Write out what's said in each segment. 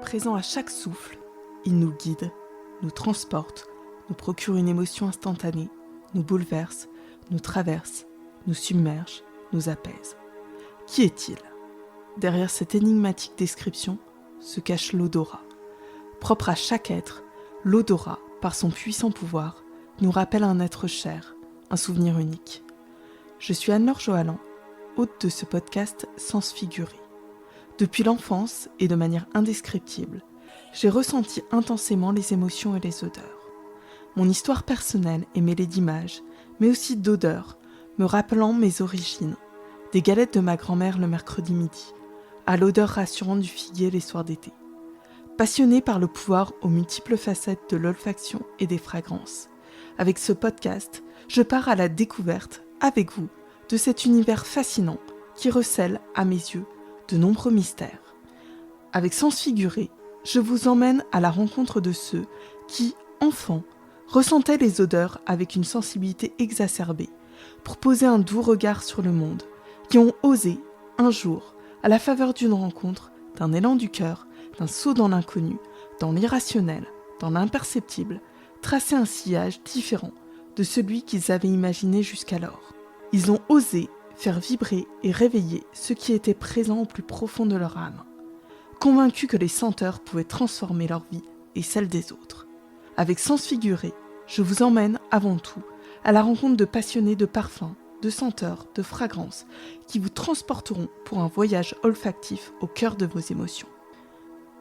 présent à chaque souffle. Il nous guide, nous transporte, nous procure une émotion instantanée, nous bouleverse, nous traverse, nous submerge, nous apaise. Qui est-il ? Derrière cette énigmatique description se cache l'odorat. Propre à chaque être, l'odorat, par son puissant pouvoir, nous rappelle un être cher, un souvenir unique. Je suis Anne-Laure Johalan, hôte de ce podcast Sens figuré. Depuis l'enfance et de manière indescriptible, j'ai ressenti intensément les émotions et les odeurs. Mon histoire personnelle est mêlée d'images, mais aussi d'odeurs, me rappelant mes origines, des galettes de ma grand-mère le mercredi midi, à l'odeur rassurante du figuier les soirs d'été. Passionnée par le pouvoir aux multiples facettes de l'olfaction et des fragrances, avec ce podcast, je pars à la découverte, avec vous, de cet univers fascinant qui recèle, à mes yeux, de nombreux mystères. Avec Sens figuré, je vous emmène à la rencontre de ceux qui, enfants, ressentaient les odeurs avec une sensibilité exacerbée pour poser un doux regard sur le monde, qui ont osé, un jour, à la faveur d'une rencontre, d'un élan du cœur, d'un saut dans l'inconnu, dans l'irrationnel, dans l'imperceptible, tracer un sillage différent de celui qu'ils avaient imaginé jusqu'alors. Ils ont osé faire vibrer et réveiller ce qui était présent au plus profond de leur âme, convaincus que les senteurs pouvaient transformer leur vie et celle des autres. Avec Sens figuré, je vous emmène avant tout à la rencontre de passionnés de parfums, de senteurs, de fragrances qui vous transporteront pour un voyage olfactif au cœur de vos émotions.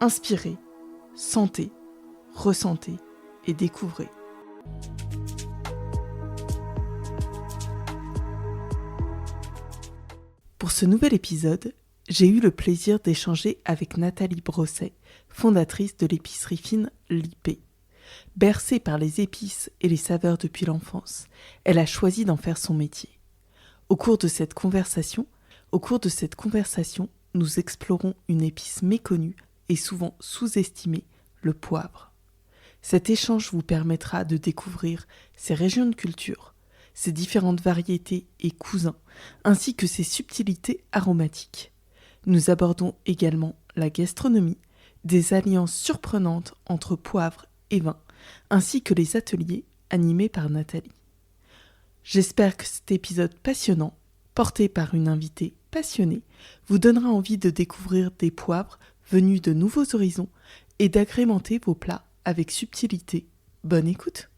Inspirez, sentez, ressentez et découvrez. Pour ce nouvel épisode, j'ai eu le plaisir d'échanger avec Nathalie Brosset, fondatrice de l'épicerie fine Lipé. Bercée par les épices et les saveurs depuis l'enfance, elle a choisi d'en faire son métier. Au cours de cette conversation, nous explorons une épice méconnue et souvent sous-estimée, le poivre. Cet échange vous permettra de découvrir ses régions de culture, ses différentes variétés et cousins, ainsi que ses subtilités aromatiques. Nous abordons également la gastronomie, des alliances surprenantes entre poivre et vin, ainsi que les ateliers animés par Nathalie. J'espère que cet épisode passionnant, porté par une invitée passionnée, vous donnera envie de découvrir des poivres venus de nouveaux horizons et d'agrémenter vos plats avec subtilité. Bonne écoute!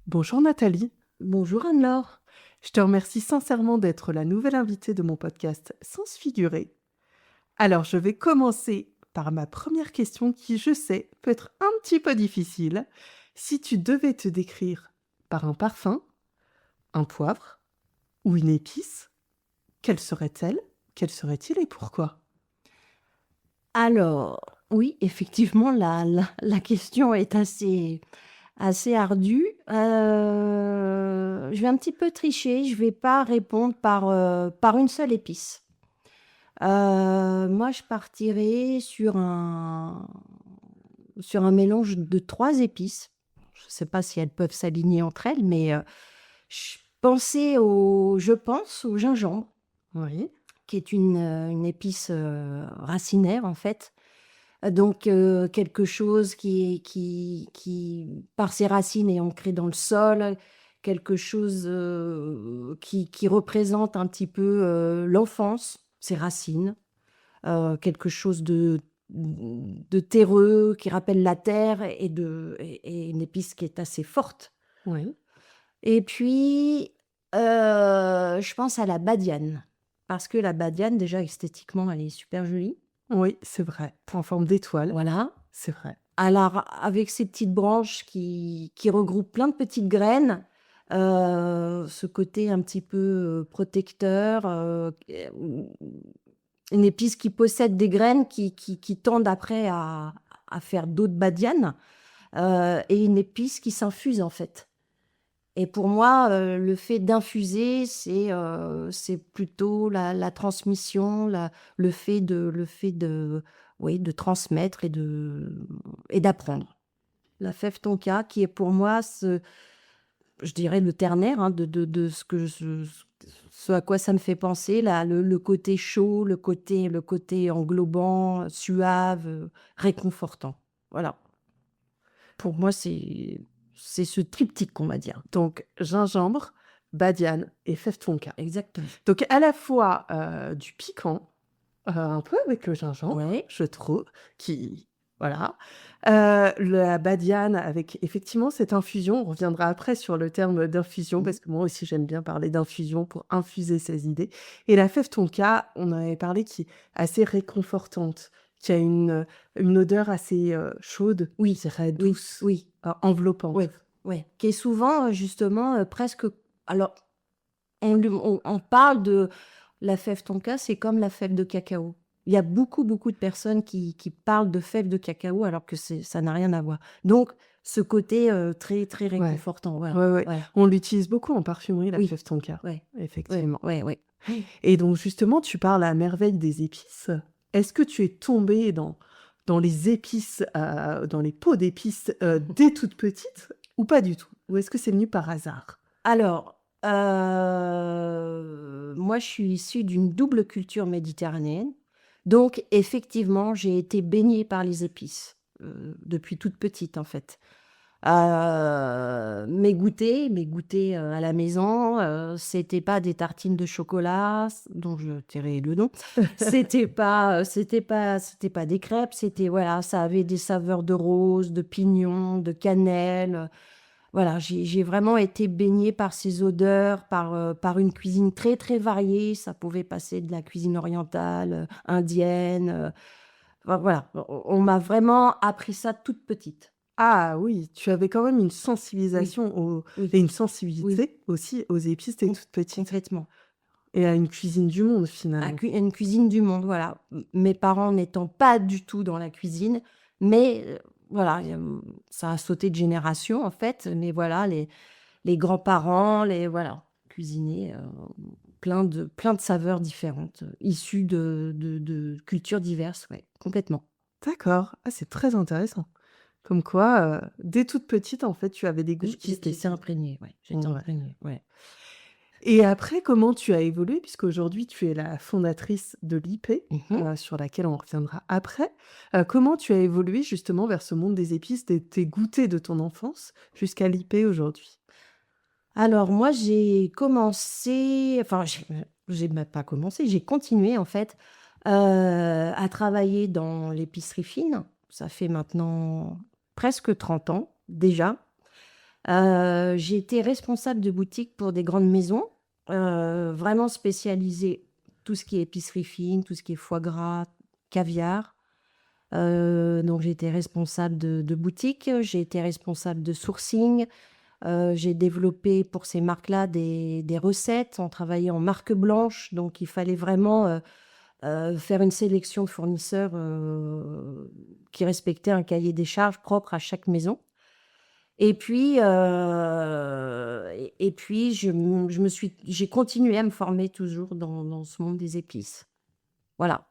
Bonjour Nathalie. Bonjour Anne-Laure. Je te remercie sincèrement d'être la nouvelle invitée de mon podcast Sens figuré. Alors, je vais commencer par ma première question qui, je sais, peut être un petit peu difficile. Si tu devais te décrire par un parfum, un poivre ou une épice, quelle serait-elle ? Quel serait-il et pourquoi ? Alors, oui, effectivement, la question est assez ardue. Je vais un petit peu tricher, je ne vais pas répondre par une seule épice. Moi, je partirais sur un mélange de 3 épices. Je ne sais pas si elles peuvent s'aligner entre elles, mais je pense au gingembre, Oui. qui est une épice racinaire en fait. Donc quelque chose qui par ses racines est ancré dans le sol, quelque chose qui représente un petit peu l'enfance, ses racines, quelque chose de terreux qui rappelle la terre et une épice qui est assez forte. Oui. Et puis, je pense à la badiane, parce que la badiane, déjà esthétiquement, elle est super jolie. Oui, c'est vrai. En forme d'étoile. Voilà. C'est vrai. Alors, avec ces petites branches qui regroupent plein de petites graines, ce côté un petit peu protecteur, une épice qui possède des graines qui tendent après à faire d'autres badianes, et une épice qui s'infuse en fait. Et pour moi, le fait d'infuser, c'est plutôt la transmission, le fait de oui, de transmettre et d'apprendre. La fève tonka qui est pour moi je dirais le ternaire, hein, de ce à quoi ça me fait penser, là, le côté chaud, le côté englobant, suave, réconfortant. Voilà. Pour moi, c'est ce triptyque, on va dire. Donc, gingembre, badiane et fève tonka. Exactement. Donc, à la fois du piquant, un peu avec le gingembre, Ouais. je trouve, qui... Voilà. La badiane avec effectivement cette infusion. On reviendra après sur le terme d'infusion, parce que moi aussi j'aime bien parler d'infusion pour infuser ses idées. Et la fève tonka, on en avait parlé, qui est assez réconfortante, qui a une odeur assez chaude, je Oui, dirais oui, douce, oui, enveloppante. ouais, ouais. Qui est souvent, justement, presque. Alors, on parle de la fève tonka, c'est comme la fève de cacao. Il y a beaucoup, beaucoup de personnes qui parlent de fève de cacao alors que ça n'a rien à voir. Donc, ce côté très, très Ouais, réconfortant, voilà. ouais, ouais. Voilà. On l'utilise beaucoup en parfumerie, la Oui, fève tonka, ouais, ouais, effectivement. ouais, ouais. Et donc justement, tu parles à merveille des épices. Est-ce que tu es tombée dans les épices, dans les pots d'épices dès toute petite, ou pas du tout? Ou est-ce que c'est venu par hasard? Alors, moi, je suis issue d'une double culture méditerranéenne. Donc, effectivement, j'ai été baignée par les épices, depuis toute petite, en fait. Mes goûters, à la maison, c'était pas des tartines de chocolat, dont je tairai le nom. C'était pas des crêpes, voilà, ça avait des saveurs de rose, de pignon, de cannelle. Voilà, j'ai vraiment été baignée par ces odeurs, par une cuisine très, très variée. Ça pouvait passer de la cuisine orientale, indienne, enfin voilà, on m'a vraiment appris ça toute petite. Ah oui, tu avais quand même une Oui, sensibilisation oui, et une oui, sensibilité aussi aux épices dès com toute petite, complètement. et à une cuisine du monde finalement. Une cuisine du monde, voilà. Mes parents n'étant pas du tout dans la cuisine, mais voilà, ça a sauté de génération, en fait, mais voilà, les grands-parents, voilà, cuisinaient, plein de saveurs différentes, issues de cultures diverses, ouais, complètement. D'accord, ah, c'est très intéressant. Comme quoi, dès toute petite, en fait, tu avais des goûts J'étais assez imprégnée, ouais, j'étais Ouais. imprégnée, ouais. Et après, comment tu as évolué? Puisqu'aujourd'hui, tu es la fondatrice de l'IP, Mmh. sur laquelle on reviendra après. Comment tu as évolué justement vers ce monde des épices, tes goûters de ton enfance, jusqu'à l'IP aujourd'hui? Alors moi, j'ai commencé, enfin j'ai même pas commencé, j'ai continué en fait, à travailler dans l'épicerie fine. Ça fait maintenant presque 30 ans déjà. J'ai été responsable de boutique pour des grandes maisons, vraiment spécialisées, tout ce qui est épicerie fine, tout ce qui est foie gras, caviar. Donc j'ai été responsable de boutique, j'ai été responsable de sourcing. J'ai développé pour ces marques-là des recettes. On travaillait en marque blanche, donc il fallait vraiment, faire une sélection de fournisseurs, qui respectaient un cahier des charges propre à chaque maison. Et puis j'ai continué à me former toujours dans ce monde des épices. Voilà.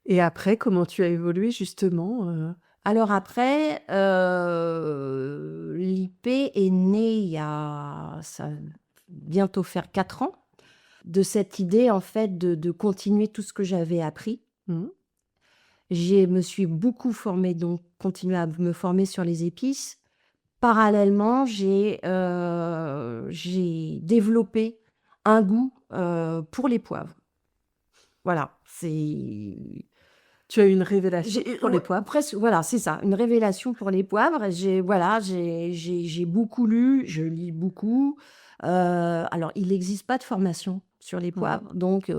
Et après, comment tu as évolué justement, Alors après, l'IP est né il y a ça bientôt faire 4 ans, de cette idée en fait de continuer tout ce que j'avais appris. Mmh. Me suis beaucoup formée, donc continué à me former sur les épices. Parallèlement, j'ai développé un goût, pour les poivres. Voilà, Tu as eu une révélation pour les ouais, poivres? presque, voilà, c'est ça, une révélation pour les poivres. J'ai beaucoup lu, je lis beaucoup. Alors il n'existe pas de formation sur les Ouais. poivres, donc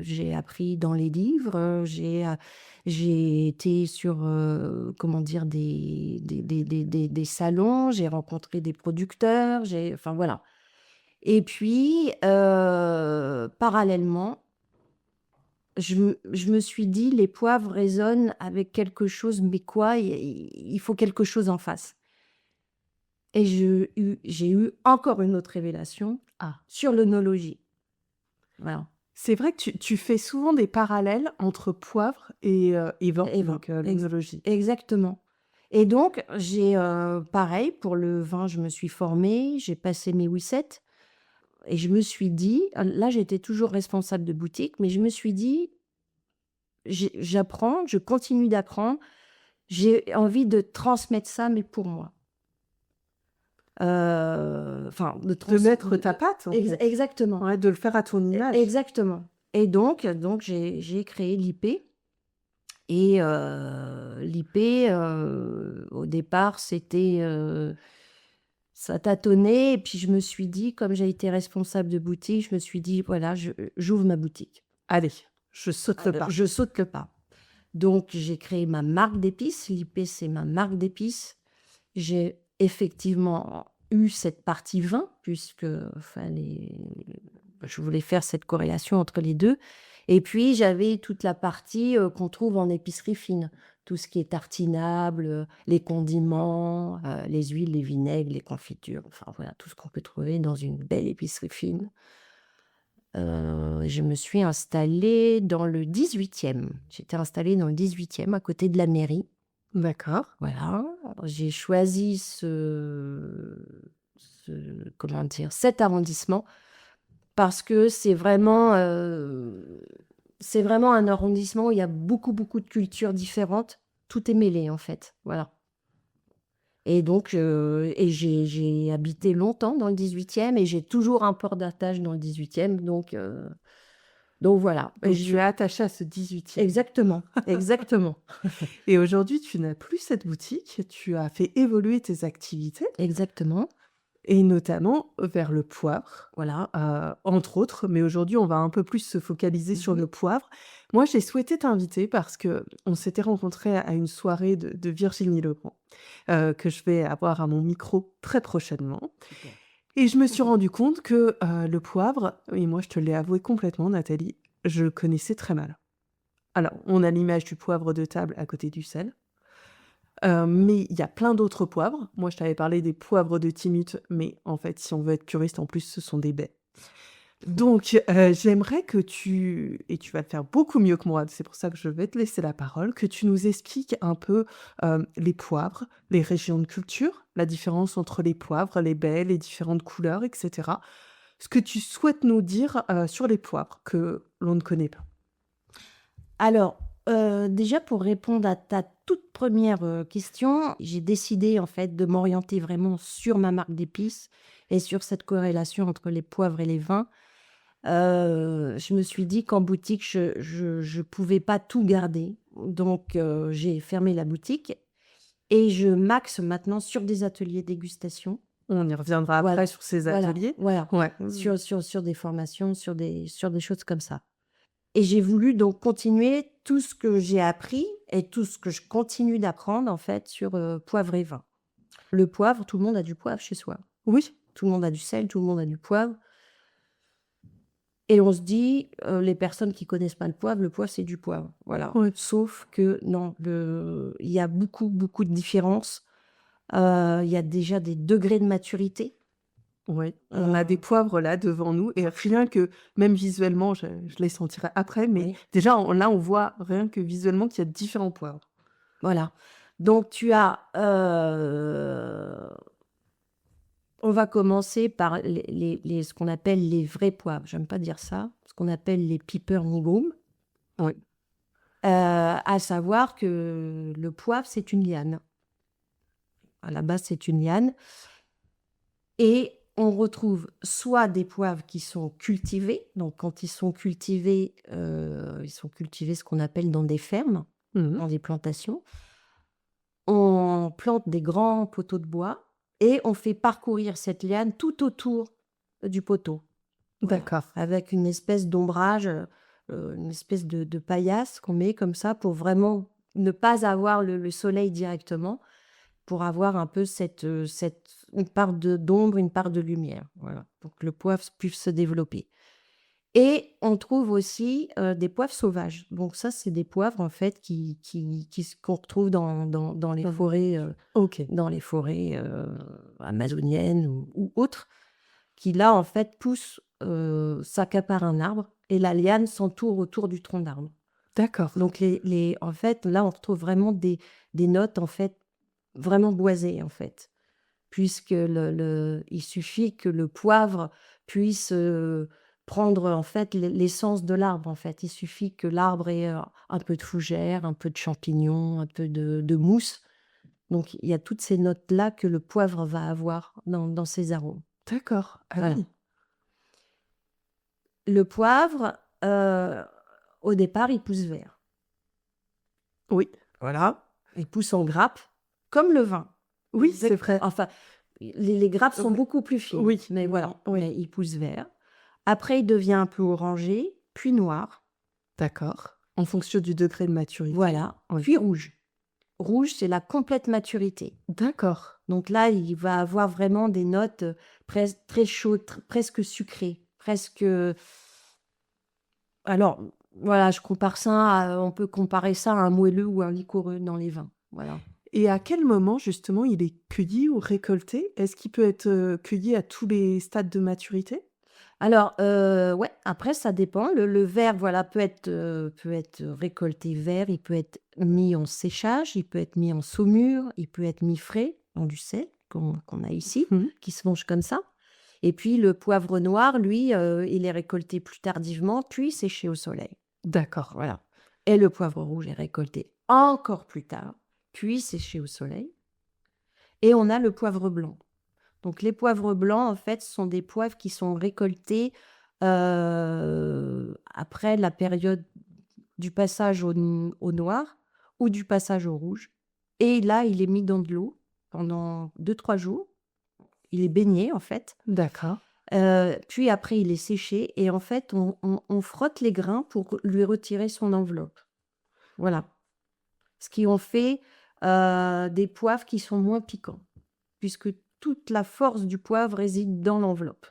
j'ai appris dans les livres, j'ai été sur, comment dire? Des salons, j'ai rencontré des producteurs, enfin voilà. Et puis, parallèlement, je me suis dit: «Les poivres résonnent avec quelque chose, mais quoi? Il faut quelque chose en face». Et j'ai eu encore une autre révélation Ah. sur l'œnologie. Voilà, C'est vrai que tu fais souvent des parallèles entre poivre et vin, et vin, donc l'œnologie. exactement. Et donc j'ai, pareil pour le vin, je me suis formée, j'ai passé mes WISET et je me suis dit là, j'étais toujours responsable de boutique, mais je me suis dit: J'apprends, je continue d'apprendre, j'ai envie de transmettre ça, mais pour moi». Enfin de De trans mettre ta patte, en fait. exactement, Ouais, de le faire à ton image. exactement. Et donc j'ai créé l'IP et l'IP, au départ, ça tâtonnait et puis je me suis dit, comme j'ai été responsable de boutique, je me suis dit: «Voilà, j'ouvre ma boutique». Allez, je saute le pas. Je saute le pas. Donc j'ai créé ma marque d'épices. L'IP, c'est ma marque d'épices. J'ai effectivement eu cette partie vin puisque je voulais faire cette corrélation entre les 2. Et puis j'avais toute la partie, qu'on trouve en épicerie fine. Tout ce qui est tartinable, les condiments, les huiles, les vinaigres, les confitures, enfin voilà, tout ce qu'on peut trouver dans une belle épicerie fine. Je me suis installée dans le 18e. J'étais installée dans le 18e à côté de la mairie. D'accord. Voilà, j'ai choisi comment dire? Cet arrondissement parce que c'est vraiment un arrondissement où il y a beaucoup, beaucoup de cultures différentes. Tout est mêlé, en fait, voilà. Et donc j'ai habité longtemps dans le 18e et j'ai toujours un port d'attache dans le 18e, donc voilà. Et Donc tu es attachée à ce 18e. exactement, exactement, Et aujourd'hui, tu n'as plus cette boutique, tu as fait évoluer tes activités exactement, et notamment vers le poivre, voilà. entre autres, mais aujourd'hui, on va un peu plus se focaliser sur le poivre. Moi, j'ai souhaité t'inviter parce qu'on s'était rencontrés à une soirée de Virginie Legrand, que je vais avoir à mon micro très prochainement. Super. Et je me suis rendu compte que le poivre, et moi je te l'ai avoué complètement, Nathalie, je le connaissais très mal. Alors, on a l'image du poivre de table à côté du sel, mais il y a plein d'autres poivres. Moi, je t'avais parlé des poivres de Timut, mais en fait, si on veut être puriste, en plus, ce sont des baies. Donc, j'aimerais que et tu vas le faire beaucoup mieux que moi, c'est pour ça que je vais te laisser la parole, que tu nous expliques un peu, les poivres, les régions de culture, la différence entre les poivres, les baies, les différentes couleurs et cetera. Ce que tu souhaites nous dire, sur les poivres que l'on ne connaît pas. Alors, déjà pour répondre à ta toute première question, j'ai décidé en fait de m'orienter vraiment sur ma marque d'épices et sur cette corrélation entre les poivres et les vins. Je me suis dit qu'en boutique, je pouvais pas tout garder. Donc, j'ai fermé la boutique et je m'axe maintenant sur des ateliers dégustation. On y reviendra Voilà, après sur ces voilà, ateliers. voilà. Ouais. Sur des formations, sur des choses comme ça. Et j'ai voulu donc continuer tout ce que j'ai appris et tout ce que je continue d'apprendre en fait sur, poivre et vin. Le poivre, tout le monde a du poivre chez soi. Oui, Tout le monde a du sel, tout le monde a du poivre et on se dit, les personnes qui connaissent pas le poivre, c'est du poivre. Voilà. oui, Sauf que non, il y a beaucoup, beaucoup de différences. Il y a déjà des degrés de maturité. oui. On a des poivres là devant nous et rien que même visuellement, je les sentirai après, mais Oui, déjà là, on voit rien que visuellement qu'il y a différents poivres. voilà. Donc tu as, on va commencer par ce qu'on appelle les vrais poivres. J'aime pas dire ça. Ce qu'on appelle les Pipernigum. Oui. À savoir que le poivre, c'est une liane. À la base, c'est une liane et on retrouve soit des poivres qui sont cultivés. Donc quand ils sont cultivés ce qu'on appelle dans des fermes, Mmh. dans des plantations. On plante des grands poteaux de bois et on fait parcourir cette liane tout autour du poteau. Voilà. D'accord. Avec une espèce d'ombrage, une espèce de paillasse qu'on met comme ça pour vraiment ne pas avoir le soleil directement, pour avoir un peu une part d'ombre, une part de lumière, voilà, pour que le poivre puisse se développer. Et on trouve aussi, des poivres sauvages. Donc ça, c'est des poivres en fait qu'on retrouve dans les Mmh. forêts, OK. amazoniennes ou autres, qui là, en fait, poussent, s'accaparent un arbre et la liane s'entoure autour du tronc d'arbre. D'accord. Donc en fait, là, on retrouve vraiment des notes, en fait, vraiment boisé, en fait, puisque il suffit que le poivre puisse, prendre, en fait, l'essence de l'arbre, en fait. Il suffit que l'arbre ait, un peu de fougère, un peu de champignons, un peu de mousse. Donc il y a toutes ces notes-là que le poivre va avoir dans ses arômes. D'accord. Ah Voilà. oui. Le poivre, au départ, il pousse vert. Oui. Voilà. Il pousse en grappe, comme le vin. Oui, c'est vrai. Enfin, les grappes sont Oui. beaucoup plus fines. Oui. Mais voilà, Oui. mais il pousse vert. Après, il devient un peu orangé, puis noir. D'accord. En fonction du degré de maturité. Voilà. Oui. Puis rouge. Rouge, c'est la complète maturité. D'accord. Donc là, il va avoir vraiment des notes très chaudes, presque sucrées, presque. Alors, voilà, on peut comparer ça à un moelleux ou un liquoreux dans les vins. Voilà. Et à quel moment, justement, il est cueilli ou récolté? Est-ce qu'il peut être cueilli à tous les stades de maturité? Alors, ouais, après ça dépend. Le verre, voilà, peut être récolté vert, il peut être mis en séchage, il peut être mis en saumure, il peut être mis frais dans du sel qu'on a ici, Mhm. qui se mange comme ça. Et puis le poivre noir, lui, il est récolté plus tardivement, puis séché au soleil. D'accord. Voilà. Et le poivre rouge est récolté encore plus tard, puis séché au soleil. Et on a le poivre blanc. Donc les poivres blancs, en fait, sont des poivres qui sont récoltés, après la période du passage au noir ou du passage au rouge. Et là, il est mis dans de l'eau pendant 2-3 jours. Il est baigné, en fait. D'accord. Puis après, il est séché et en fait, on frotte les grains pour lui retirer son enveloppe. Voilà. Ce qui en fait, des poivres qui sont moins piquants, puisque toute la force du poivre réside dans l'enveloppe.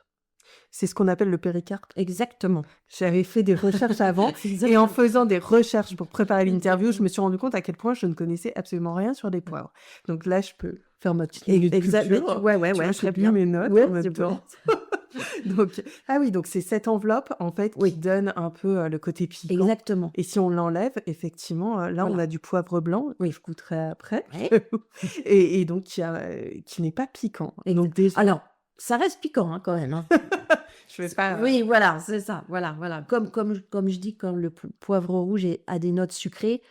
C'est ce qu'on appelle le péricarpe. Exactement. J'avais fait des recherches avant et en Exactement. faisant des recherches pour préparer l'interview, je me suis rendu compte à quel point je ne connaissais absolument rien sur les poivres. Donc là, je peux faire ma petite minute culture. Ouais, Tu vois, très j'ai lu bien. mes notes Ouais, en même c'est bon. temps. Donc, ah oui, donc c'est cette enveloppe en fait qui Oui. donne un peu le côté piquant. Exactement. Et si on l'enlève, effectivement, là, on Voilà. a du poivre blanc Oui. que je goûterai après. Ouais. Et donc qui n'est pas piquant. Donc déjà, Alors, ça reste piquant, hein, quand même, hein. je vais pas. Oui, voilà, c'est ça. Voilà, voilà. Comme je dis, quand le poivre rouge a des notes sucrées,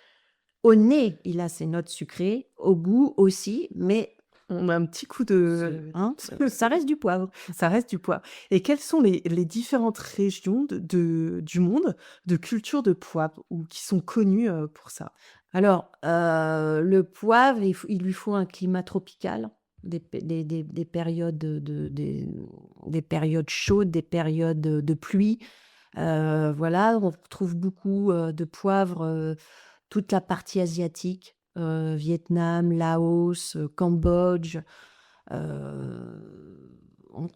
au nez, il a ses notes sucrées, au goût aussi, mais On a un petit coup de. hein, ça reste du poivre. Ça reste du poivre. Et quelles sont les différentes régions du monde de culture de poivre ou qui sont connues pour ça? Alors, le poivre, il lui faut un climat tropical, des périodes des périodes chaudes, des périodes de pluie. Voilà, on retrouve beaucoup, de poivre, toute la partie asiatique, Vietnam, Laos, Cambodge. On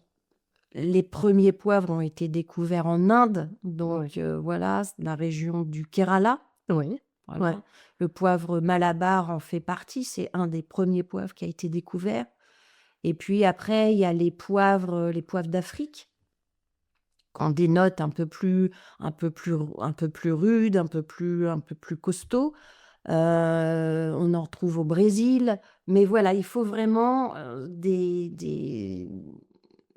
Les premiers poivres ont été découverts en Inde, donc voilà, la région du Kerala. Oui. Voilà. Ouais. Le poivre Malabar en fait partie, c'est un des premiers poivres qui a été découvert. Et puis après, il y a les poivres d'Afrique, qui ont des notes un peu plus rudes, un peu plus costauds. On en retrouve au Brésil, mais voilà, il faut vraiment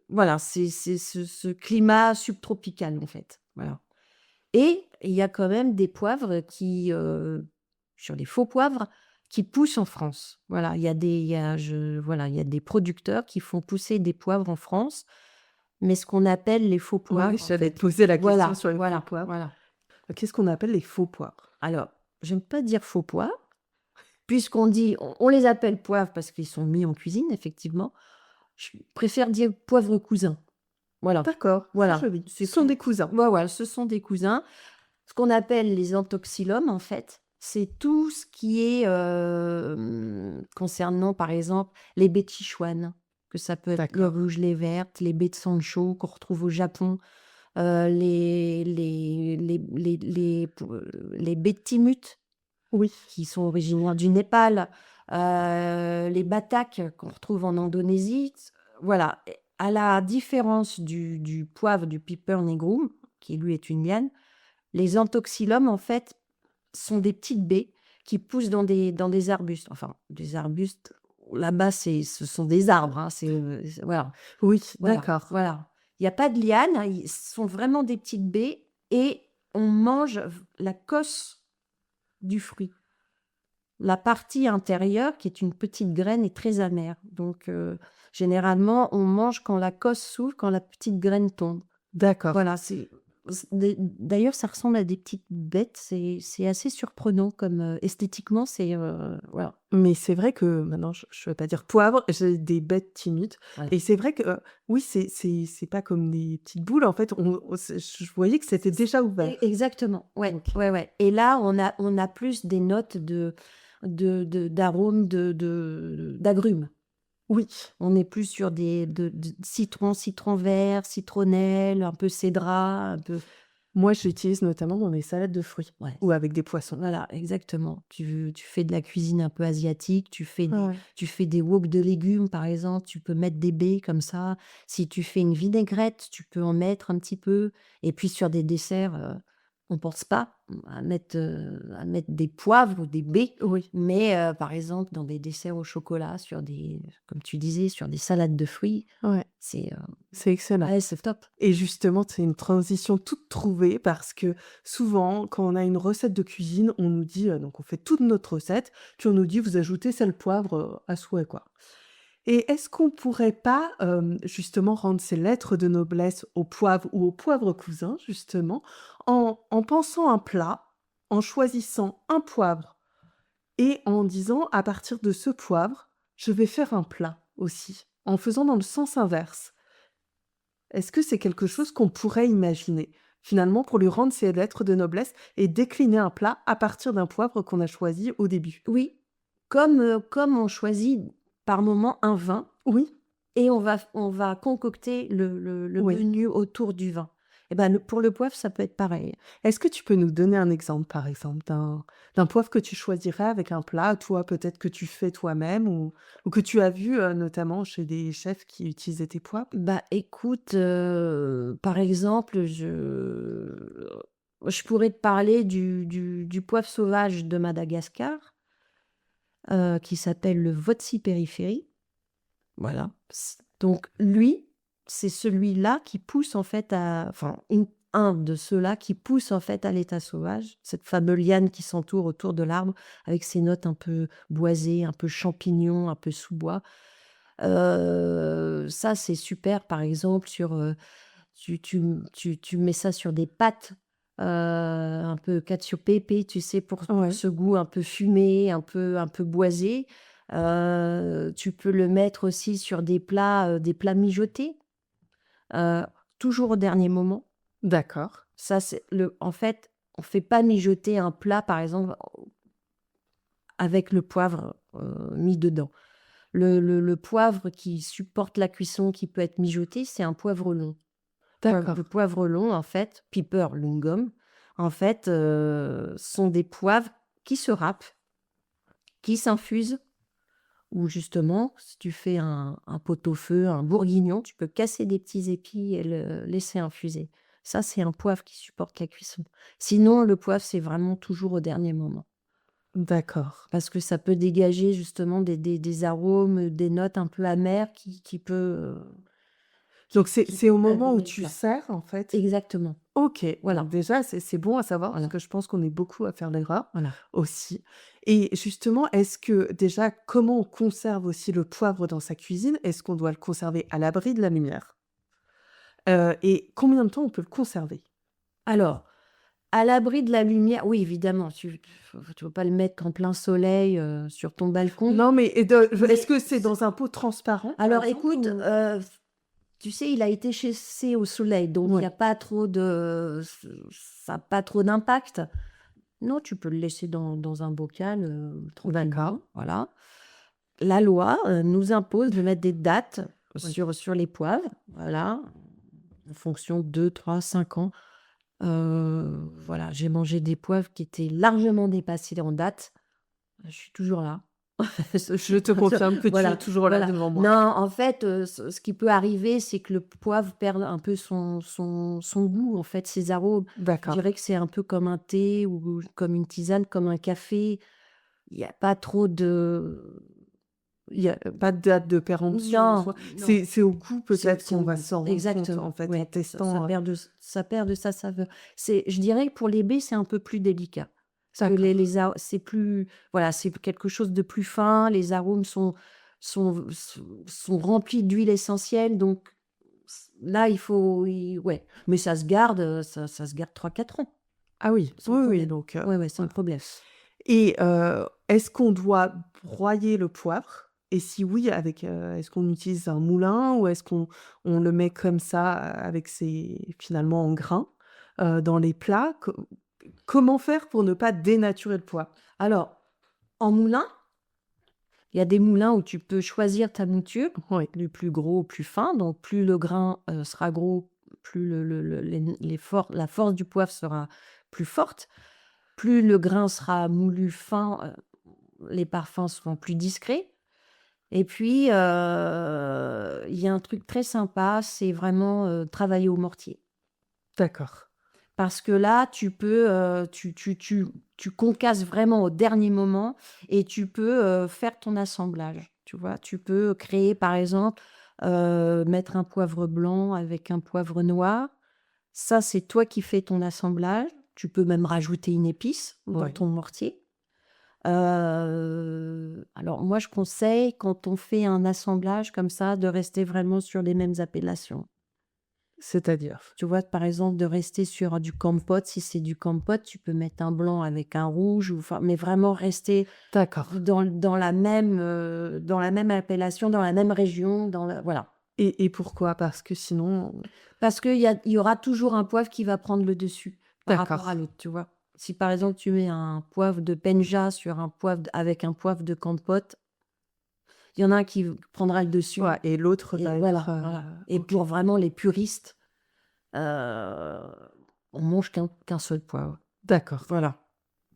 voilà, c'est ce climat subtropical en fait. Voilà. Et il y a quand même des poivres sur les faux poivres, qui poussent en France. Voilà, il y a des producteurs qui font pousser des poivres en France, mais ce qu'on appelle les faux poivres, Ouais, en j'allais fait. te poser la question Voilà, sur les faux voilà, poivres. voilà. Qu'est-ce qu'on appelle les faux poivres? Alors, j'aime pas dire faux poivres, puisqu'on dit on les appelle poivres parce qu'ils sont mis en cuisine, effectivement. Je préfère dire poivre cousin. Voilà, D'accord, c'est voilà. joli. Ce C'est sont plus des cousins. Ouais, voilà, ce sont des cousins. Ce qu'on appelle les antoxylomes, en fait, c'est tout ce qui est, concernant, par exemple, les baies de Sichuan, que ça peut être le D'accord. rouge, les vertes, les baies de Sancho qu'on retrouve au Japon, les baies de Timut Oui. qui sont originaires du Népal, les Batak qu'on retrouve en Indonésie. Voilà, et à la différence du poivre, du Piper nigrum, qui lui est une liane, les antoxylomes, en fait, sont des petites baies qui poussent dans des arbustes. Enfin, des arbustes, là-bas, ce sont des arbres, hein, voilà, Oui, voilà, d'accord. voilà. Il y a pas de lianes, hein, ce sont vraiment des petites baies et on mange la cosse du fruit. La partie intérieure, qui est une petite graine, est très amère. Donc, généralement, on mange quand la cosse s'ouvre, quand la petite graine tombe. D'accord. Voilà, d'ailleurs, ça ressemble à des petites bêtes. C'est assez surprenant comme esthétiquement, voilà. Mais c'est vrai que maintenant, je vais pas dire poivre, j'ai des bêtes timides Voilà. et c'est vrai que, oui, c'est pas comme des petites boules, en fait, je voyais que c'était déjà ouvert. Exactement, ouais, OK. ouais, ouais. Et là, on a plus des notes d'arômes d'agrumes. Oui. On est plus sur de citron vert, citronnelle, un peu cédrat, un peu. Moi, j'utilise notamment dans des salades de fruits Ouais, ou avec des poissons. voilà, exactement. Tu fais de la cuisine un peu asiatique, Ouais. tu fais des wok de légumes, par exemple, tu peux mettre des baies comme ça. Si tu fais une vinaigrette, tu peux en mettre un petit peu. Et puis sur des desserts, on pense pas à mettre des poivres ou des baies, Oui, mais par exemple, dans des desserts au chocolat, comme tu disais, sur des salades de fruits, ouais, c'est, c'est excellent. ouais, c'est top. Et justement, c'est une transition toute trouvée parce que souvent, quand on a une recette de cuisine, on nous dit, donc on fait toute notre recette, puis on nous dit: «Vous ajoutez sel, poivre, à souhait», quoi. Et est-ce qu'on pourrait pas, justement rendre ces lettres de noblesse au poivre ou au poivre cousin justement, en pensant un plat, en choisissant un poivre et en disant: «À partir de ce poivre, je vais faire un plat aussi», en faisant dans le sens inverse? Est-ce que c'est quelque chose qu'on pourrait imaginer, finalement, pour lui rendre ses lettres de noblesse et décliner un plat à partir d'un poivre qu'on a choisi au début? Oui, comme on choisit par moment un vin Oui, et on va concocter le oui. menu autour du vin. Et ben, pour le poivre, ça peut être pareil. Est-ce que tu peux nous donner un exemple, par exemple, d'un poivre que tu choisirais avec un plat, toi, peut-être que tu fais toi-même ou que tu as vu, notamment chez des chefs qui utilisaient tes poivres? Bah, écoute, par exemple, je pourrais te parler du poivre sauvage de Madagascar, qui s'appelle le Votsi périphérie. Voilà. Donc lui, c'est celui-là qui pousse en fait un de ceux-là qui pousse en fait à l'état sauvage, cette fameuse liane qui s'entoure autour de l'arbre avec ses notes un peu boisées, un peu champignons, un peu sous-bois. Ça, c'est super par exemple tu mets ça sur des pâtes, un peu cacio e pepe, tu sais, pour Ouais, ce goût un peu fumé, un peu boisé. Tu peux le mettre aussi sur des plats mijotés, heu, toujours au dernier moment. d'accord, Ça, en fait, on fait pas mijoter un plat, par exemple, avec le poivre, mis dedans. Le poivre qui supporte la cuisson, qui peut être mijoté, c'est un poivre long. Le d'accord, poivre long, en fait, Piper lungum, en fait, sont des poivres qui se râpent, qui s'infusent ou justement, si tu fais un pot-au-feu, un bourguignon, tu peux casser des petits épis et le laisser infuser. Ça, c'est un poivre qui supporte la cuisson. Sinon, le poivre, c'est vraiment toujours au dernier moment d'accord. parce que ça peut dégager justement des arômes, des notes un peu amères Donc qui c'est au peut moment où abîmer le tu plat. sers, en fait? Exactement. OK, donc Voilà, déjà, c'est bon à savoir parce voilà, que je pense qu'on est beaucoup à faire l'erreur voilà. aussi et justement, est-ce que déjà, comment on conserve aussi le poivre dans sa cuisine? Est-ce qu'on doit le conserver à l'abri de la lumière? Et combien de temps on peut le conserver? Alors, à l'abri de la lumière, oui, évidemment, tu vas pas le mettre en plein soleil, sur ton balcon, Non, mais est-ce mais que c'est dans un pot transparent, par alors exemple, écoute, ou? tu sais, il a été chassé au soleil, donc il y Ouais, a pas trop de ça a pas trop d'impact. Non, tu peux le laisser dans un bocal, d'accord, tranquillement, voilà. La loi, nous impose de mettre des dates oui. sur les poivres, voilà, en fonction de 2, 3, 5 ans. Voilà, j'ai mangé des poivres qui étaient largement dépassés en date. Je suis toujours là. Je te confirme que tu es Voilà, toujours là voilà. devant moi. Non, en fait, ce qui peut arriver, c'est que le poivre perde un peu son goût, en fait, ses arômes. Je D'accord. dirais que c'est un peu comme un thé ou comme une tisane, comme un café. Il y a pas trop de Il y a pas de date de péremption en Non, soi. non, C'est au goût peut-être c'est qu'on au va goût. s'en rendre compte, en Exactement, fait, en ouais, testant, ça perd de sa saveur. Je dirais que pour les baies, c'est un peu plus délicat. Parce que d'accord. c'est plus, voilà, c'est quelque chose de plus fin, les arômes sont remplis d'huile essentielle, donc là, ouais, mais ça se garde 3 4 ans, Ah oui, sans oui, oui, problème. donc Ouais, ouais, sans voilà. problème. Et est-ce qu'on doit broyer le poivre? Et si oui, est-ce qu'on utilise un moulin ou est-ce qu'on le met comme ça, avec ses finalement en grains, dans les plats? Comment faire pour ne pas dénaturer le poivre? Alors, en moulin, il y a des moulins où tu peux choisir ta mouture, Oui, du plus gros au plus fin. Donc, plus le grain sera gros, plus la force du poivre sera plus forte. Plus le grain sera moulu fin, les parfums seront plus discrets. Et puis, il y a un truc très sympa, c'est vraiment travailler au mortier. d'accord. Parce que là, tu concasses vraiment au dernier moment et tu peux faire ton assemblage. Tu vois, tu peux créer, par exemple, mettre un poivre blanc avec un poivre noir. Ça, c'est toi qui fais ton assemblage. Tu peux même rajouter une épice dans Oui. ton mortier. Alors, moi, je conseille, quand on fait un assemblage comme ça, de rester vraiment sur les mêmes appellations. C'est-à-dire? Tu vois, par exemple, de rester sur du compote. Si c'est du compote, tu peux mettre un blanc avec un rouge, ou, enfin, mais vraiment rester D'accord. dans la même appellation, dans la même région, voilà. Et pourquoi? Parce que sinon Parce il y aura toujours un poivre qui va prendre le dessus par rapport à d'accord. l'autre, tu vois. Si par exemple tu mets un poivre de Penja sur avec un poivre de compote, il y en a un qui prendra le dessus. Ouais, et l'autre Et va être, voilà. Et OK. pour vraiment les puristes, heu, on mange qu'un seul poivre. D'accord. Voilà,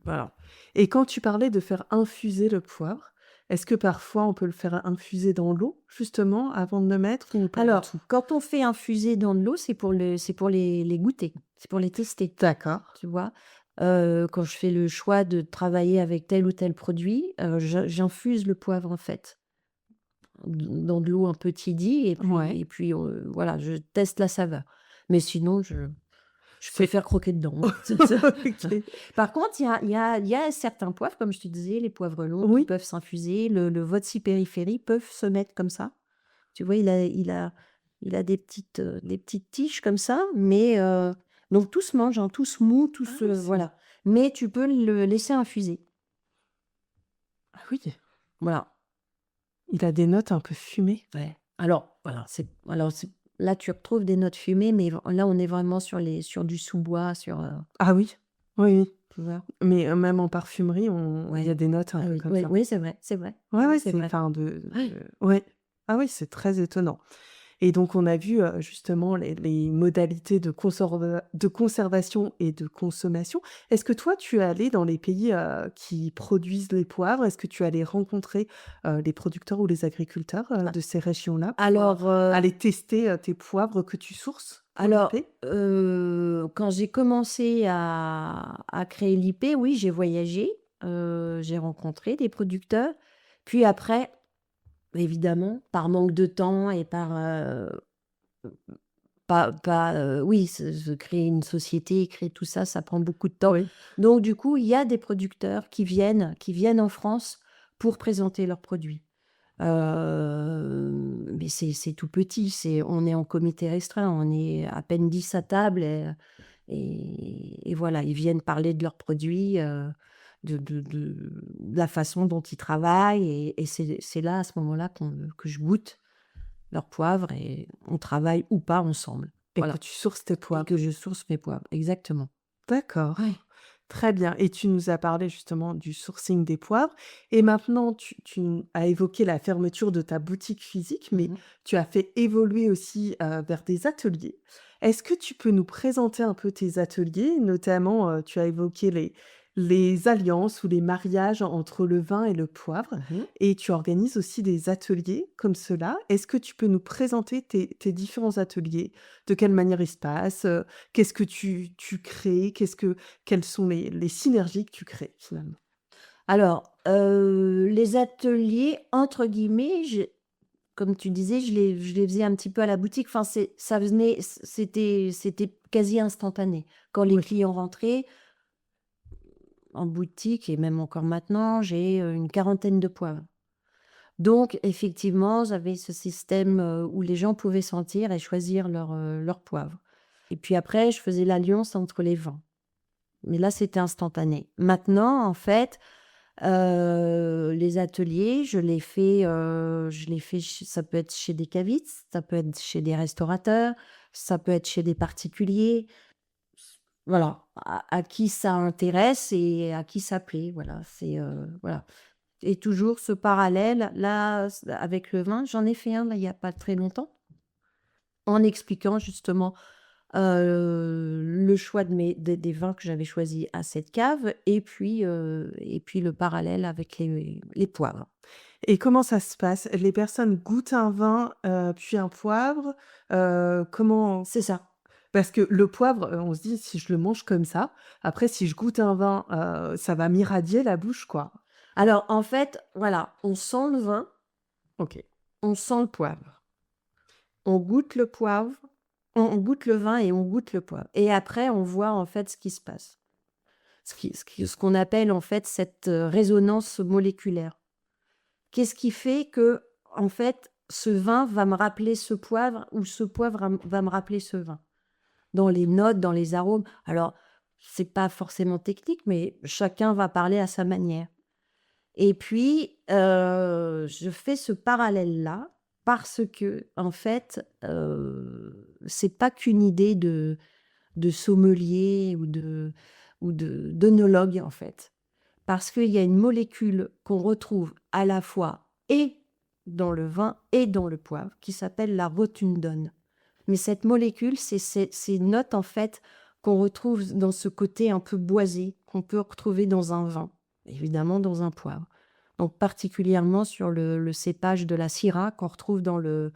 voilà. Et quand tu parlais de faire infuser le poivre, est-ce que parfois on peut le faire infuser dans l'eau, justement, avant de le mettre ou pas du Alors, tout? quand on fait infuser dans de l'eau, c'est pour les goûter, c'est pour les tester, D'accord. tu vois? Quand je fais le choix de travailler avec tel ou tel produit, j'infuse le poivre, en fait, dans de l'eau un peu tiédie, Ouais. et puis, voilà, je teste la saveur. Mais sinon, je C'est préfère croquer dedans. OK. Par contre, il y a certains poivres, comme je te disais, les poivrons longs qui Oui. peuvent s'infuser, le Votsi périphérie peuvent se mettre comme ça. Tu vois, il a des petites tiges comme ça, mais donc tout se mange, hein, tout se moud, tout Ah se oui, c'est voilà. Mais tu peux le laisser infuser. ah oui, Voilà, il a des notes un peu fumées. ouais. Alors voilà, c'est là, tu retrouves des notes fumées, mais là, on est vraiment sur du sous-bois, Ah oui. Oui, oui. tu vois? Mais même en parfumerie, il y Ouais. a des notes un Ah peu oui, comme oui, ça. oui, c'est vrai, c'est vrai. Ouais, ouais, C'est c'est vrai. enfin Ouais. ouais. Ah oui, c'est très étonnant. Et donc on a vu, justement les modalités de conservation et de consommation. Est-ce que toi, tu es allé dans les pays, qui produisent les poivres? Est-ce que tu es allé rencontrer, les producteurs ou les agriculteurs, A de ces régions-là pour, alors, aller tester, tes poivres que tu sources pour l'IP? quand j'ai commencé à créer l'IP, oui, j'ai voyagé, j'ai rencontré des producteurs. Puis après, évidemment, par manque de temps et oui, se créer une société, créer tout ça, ça prend beaucoup de temps. Oui. Donc du coup, il y a des producteurs qui viennent en France pour présenter leurs produits. Mais c'est tout petit, on est en comité restreint, on est à peine 10 à table, et voilà, ils viennent parler de leurs produits, de la façon dont ils travaillent, et c'est là, à ce moment-là, que je goûte leurs poivres, et on travaille ou pas ensemble. Et que Voilà, tu sources tes et poivres. que je source mes poivres, exactement. Ouais. D'accord. Très bien, et tu nous as parlé justement du sourcing des poivres et maintenant tu as évoqué la fermeture de ta boutique physique, mais Mmh. tu as fait évoluer aussi, vers des ateliers. Est-ce que tu peux nous présenter un peu tes ateliers? Notamment, tu as évoqué les alliances ou les mariages entre le vin et le poivre Mmh. et tu organises aussi des ateliers comme cela. Est-ce que tu peux nous présenter tes différents ateliers? De quelle manière ils se passent? Qu'est-ce que tu crées? Quelles sont les synergies que tu crées finalement? Alors, les ateliers, entre guillemets, comme tu disais, je les faisais un petit peu à la boutique. Enfin, ça venait, c'était quasi instantané. Quand les Oui. clients rentraient en boutique, et même encore maintenant, j'ai une quarantaine de poivres. Donc, effectivement, j'avais ce système où les gens pouvaient sentir et choisir leur poivre. Et puis après, je faisais l'alliance entre les vins. Mais là, c'était instantané. Maintenant, en fait, les ateliers, je les fais ça peut être chez des cavistes, ça peut être chez des restaurateurs, ça peut être chez des particuliers. Voilà, à qui ça intéresse et à qui ça plaît, voilà, voilà. Et toujours ce parallèle, là, avec le vin, j'en ai fait un, là, il y a pas très longtemps, en expliquant justement, le choix des vins que j'avais choisis à cette cave et puis le parallèle avec les poivres. Et comment ça se passe? Les personnes goûtent un vin, puis un poivre, comment? C'est ça. Parce que le poivre, on se dit: «Si je le mange comme ça, après si je goûte un vin, ça va m'irradier la bouche, quoi». Alors, en fait, voilà, on sent le vin, OK. on sent le poivre. On goûte le poivre, on goûte le vin et on goûte le poivre et après on voit, en fait, ce qui se passe. Ce qu'on appelle, en fait, cette, résonance moléculaire. Qu'est-ce qui fait que, en fait, ce vin va me rappeler ce poivre ou ce poivre va me rappeler ce vin? Dans les notes, dans les arômes. Alors, c'est pas forcément technique, mais chacun va parler à sa manière. Et puis, je fais ce parallèle-là parce que en fait, c'est pas qu'une idée de sommelier ou d'œnologue, en fait. Parce qu'il y a une molécule qu'on retrouve à la fois et dans le vin et dans le poivre qui s'appelle la rotundone. Mais cette molécule, c'est ces notes, en fait, qu'on retrouve dans ce côté un peu boisé, qu'on peut retrouver dans un vin, évidemment dans un poivre. Donc particulièrement sur le cépage de la Syrah qu'on retrouve dans le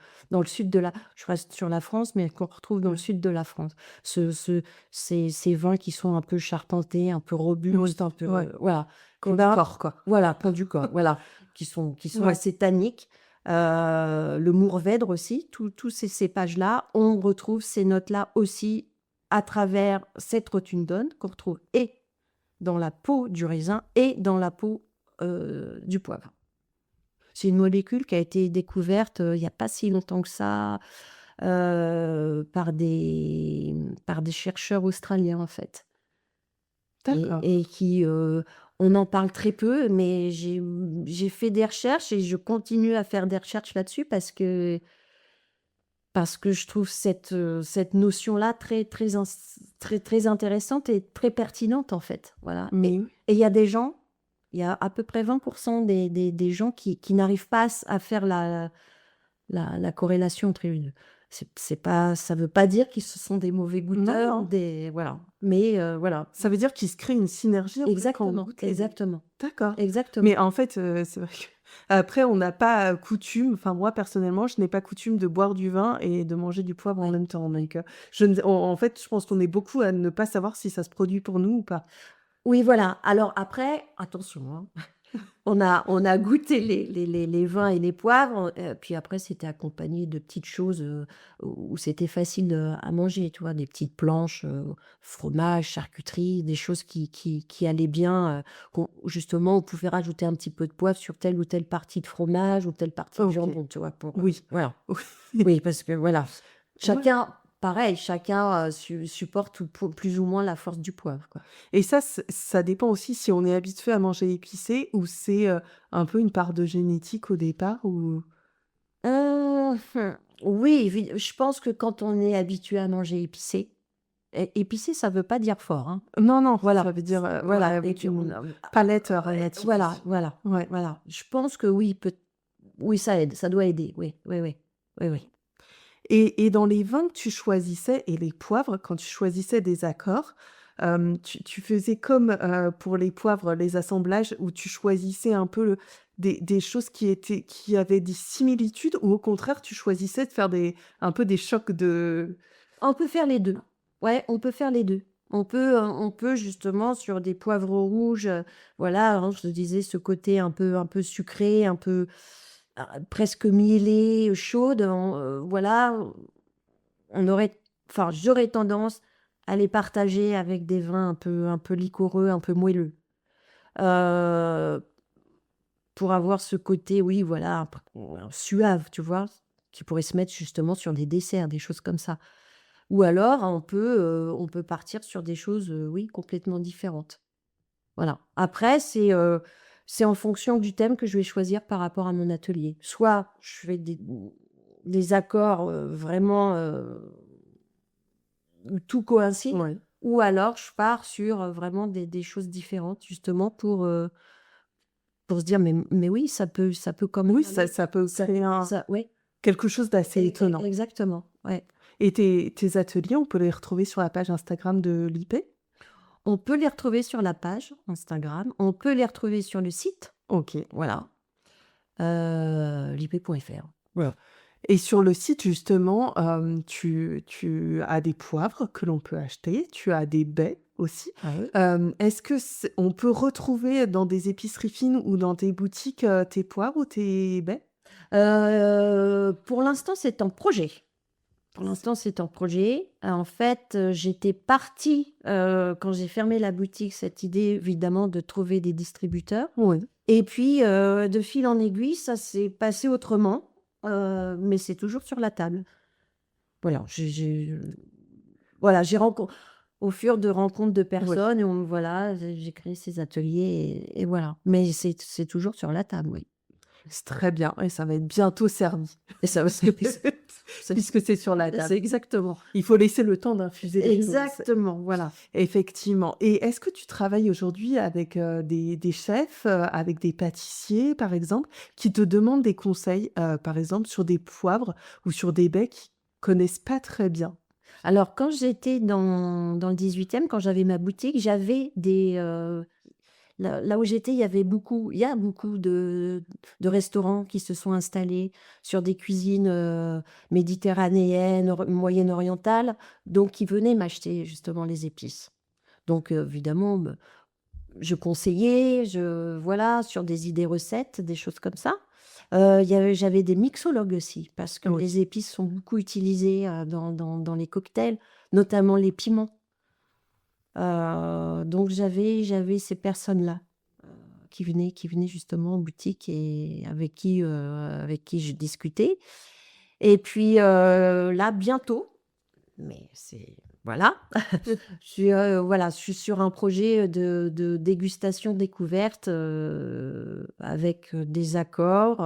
sud de la je reste sur la France, mais qu'on retrouve dans le Ouais. sud de la France. Ces vins qui sont un peu charpentés, un peu Oui, robustes, un peu, ouais, voilà, qui et ont du ben corps, quoi. voilà, qui ont du corps, voilà, qui sont Ouais. assez tanniques. Le Mourvèdre aussi, tous ces cépages-là, on retrouve ces notes-là aussi à travers cette rotundone qu'on retrouve et dans la peau du raisin et dans la peau, du poivre. C'est une molécule qui a été découverte, il y a pas si longtemps que ça, par des chercheurs australiens, en fait. et D'accord. et qui, on en parle très peu, mais j'ai fait des recherches et je continue à faire des recherches là-dessus parce que je trouve cette notion-là très, très très, très intéressante et très pertinente, en fait, voilà. et Mais et il y a à peu près 20 des gens qui n'arrivent pas à faire la corrélation entre les 2. C'est pas Ça veut pas dire qu'ils se sont des mauvais non, goûteurs, non, voilà, mais voilà. ça veut dire qu'il se crée une synergie, en fait, quand on Exactement, goûte les 2. exactement, D'accord. exactement. Mais en fait, c'est vrai qu'après on n'a pas, coutume, enfin moi personnellement, je n'ai pas coutume de boire du vin et de manger du poivre en Ouais. même temps, donc je ne en fait, je pense qu'on est beaucoup à ne pas savoir si ça se produit pour nous ou pas. Oui, voilà. Alors après, attention, hein, on a goûté les vins et les poivres, puis après c'était accompagné de petites choses, où c'était facile, à manger, tu vois? Des petites planches, fromage, charcuterie, des choses qui allaient bien, qu'on justement, on pouvait rajouter un petit peu de poivre sur telle ou telle partie de fromage ou telle partie de OK. jambon, tu vois? Oui. Voilà. Oui. Oui, parce que voilà, Ouais. chacun, supporte plus ou moins la force du poivre, quoi. Et ça dépend aussi si on est habitué à manger épicé ou c'est, un peu une part de génétique au départ ou? Oui, je pense que quand on est habitué à manger épicé, épicé, ça veut pas dire fort, hein. Non, non, ça Voilà, veut dire, ouais, voilà, et avec puis on une a palette, voilà, relativement. voilà, Ouais. voilà. Je pense que oui, ça aide, ça doit aider, oui, oui, oui, oui, oui. Et dans les vins que tu choisissais et les poivres, quand tu choisissais des accords, tu faisais comme, pour les poivres, les assemblages où tu choisissais un peu des choses qui avaient des similitudes ou au contraire tu choisissais de faire un peu des chocs de On peut faire les 2. Ouais, on peut faire les 2. On peut justement sur des poivres rouges, voilà, hein, je te disais ce côté un peu sucré, un peu, presque mielé, chaude, voilà, on aurait enfin, j'aurais tendance à les partager avec des vins un peu liquoreux, un peu moelleux. Heu, pour avoir ce côté, oui, voilà, un peu, suave, tu vois? Qui pourrait se mettre justement sur des desserts, des choses comme ça. Ou alors on peut partir sur des choses, oui, complètement différentes. Voilà. Après c'est en fonction du thème que je vais choisir par rapport à mon atelier. Soit je fais des accords, vraiment, où tout coïncide, Ouais. ou alors je pars sur, vraiment des choses différentes justement pour se dire: «Mais oui, ça peut quand même Oui, aller». ça peut Ça créer ça ouais, quelque chose d'assez étonnant. exactement, ouais. Et tes ateliers, on peut les retrouver sur la page Instagram de l'IP? On peut les retrouver sur la page Instagram, on peut les retrouver sur le site, OK. voilà, lip.fr. Voilà. Et sur le site justement, tu as des poivres que l'on peut acheter, tu as des baies aussi. Ah oui? Est-ce que on peut retrouver dans des épiceries fines ou dans des boutiques, tes poivres ou tes baies? Pour l'instant, c'est en projet. Pour l'instant, c'est en projet. En fait, j'étais partie, quand j'ai fermé la boutique, cette idée évidemment de trouver des distributeurs, Oui. et puis, de fil en aiguille, ça s'est passé autrement, mais c'est toujours sur la table. Voilà, voilà, j'ai rencon au fur de rencontres de Oui. personnes, et voilà, j'ai créé ces ateliers, et voilà. Mais c'est toujours sur la table, oui. C'est très bien et ça va être bientôt servi. Et ça parce que c'est Puisque c'est sur la c'est table. exactement. Il faut laisser le temps d'infuser les choses. Exactement, voilà. Effectivement. Et est-ce que tu travailles aujourd'hui avec, des chefs, avec des pâtissiers, par exemple, qui te demandent des conseils, par exemple, sur des poivres ou sur des baies qu'ils connaissent pas très bien? Alors quand j'étais dans le 18e, quand j'avais ma boutique, j'avais là où j'étais, il y a beaucoup de restaurants qui se sont installés sur des cuisines, méditerranéennes, moyen-orientales, donc qui venaient m'acheter justement les épices. Donc, évidemment, je conseillais, voilà, sur des idées recettes, des choses comme ça. J'avais des mixologues aussi, parce que Oui. les épices sont beaucoup utilisées, dans les cocktails, notamment les piments. Donc j'avais ces personnes-là, qui venaient justement en boutique, et avec qui je discutais. Et puis, là, bientôt, mais c'est voilà, voilà, je suis sur un projet de dégustation découverte, avec, des accords,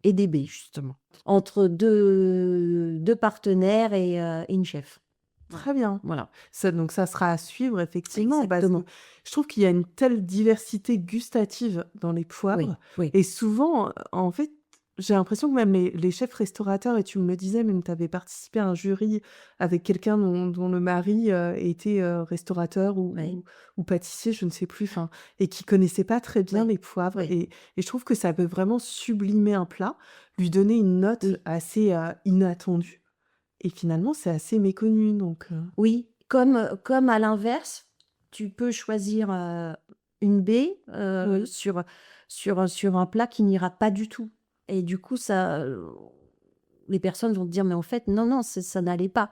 et des baies justement, entre deux partenaires et une chef. Voilà, Très bien. voilà. Ça donc ça sera à suivre effectivement parce que Exactement. je trouve qu'il y a une telle diversité gustative dans les Oui, poivres oui, et souvent, en fait, j'ai l'impression que même les chefs restaurateurs et tu me le disais, même tu avais participé à un jury avec quelqu'un dont le mari, était, restaurateur oui, ou pâtissier, je ne sais plus, enfin et qui connaissait pas très bien oui, les poivres oui, et je trouve que ça peut vraiment sublimer un plat, lui donner une note oui. assez, inattendue et finalement c'est assez méconnu donc Oui, comme à l'inverse, tu peux choisir, une baie, oui. sur un plat qui n'ira pas du tout, et du coup ça, les personnes vont te dire: «Mais en fait, non, non, ça n'allait pas».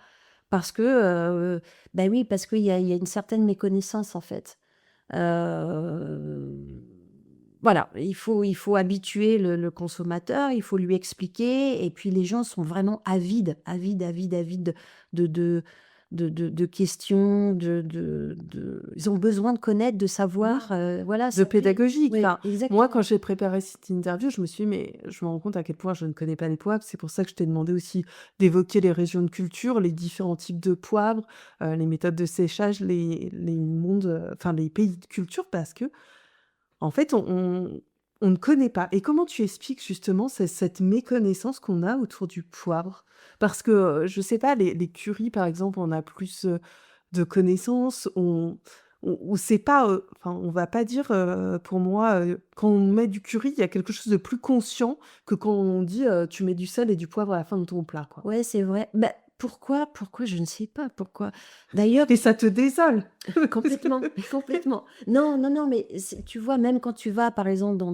Parce que, bah, oui, parce qu'il y a une certaine méconnaissance, en fait. Heu, voilà, il faut habituer le consommateur, il faut lui expliquer, et puis les gens sont vraiment avides de de questions, ils ont besoin de connaître, de savoir, voilà, De ça fait pédagogique. oui, Enfin, moi, exactement. quand j'ai préparé cette interview, je me suis dit: «Mais je me rends compte à quel point je ne connais pas les poivres». C'est pour ça que je t'ai demandé aussi d'évoquer les régions de culture, les différents types de poivres, les méthodes de séchage, les mondes, enfin les pays de culture parce que en fait, on ne connaît pas. Et comment tu expliques justement cette méconnaissance qu'on a autour du poivre? Parce que, je sais pas, les currys, par exemple, on a plus, de connaissances, on sait pas, enfin, on va pas dire, pour moi, quand on met du curry, il y a quelque chose de plus conscient que quand on dit, «Tu mets du sel et du poivre à la fin de ton plat», quoi. Ouais, c'est vrai. Bah, Pourquoi? Je ne sais pas pourquoi. D'ailleurs Et ça te désole? complètement, complètement. Non, non, non, mais c'est tu vois, même quand tu vas, par exemple,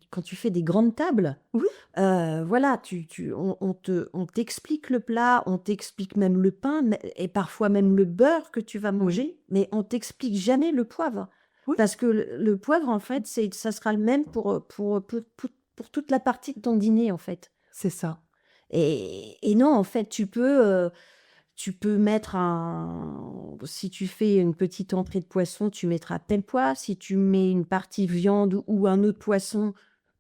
quand tu fais des grandes tables, Oui, voilà, on t'explique le plat, on t'explique même le pain, et parfois même le beurre que tu vas oui, manger, mais on t'explique jamais le poivre. oui, Parce que le poivre, en fait, ça sera le même pour toute la partie de ton dîner, en fait. c'est ça. Et non, en fait, tu peux mettre si tu fais une petite entrée de poisson, tu mettras tel poids. Si tu mets une partie viande ou un autre poisson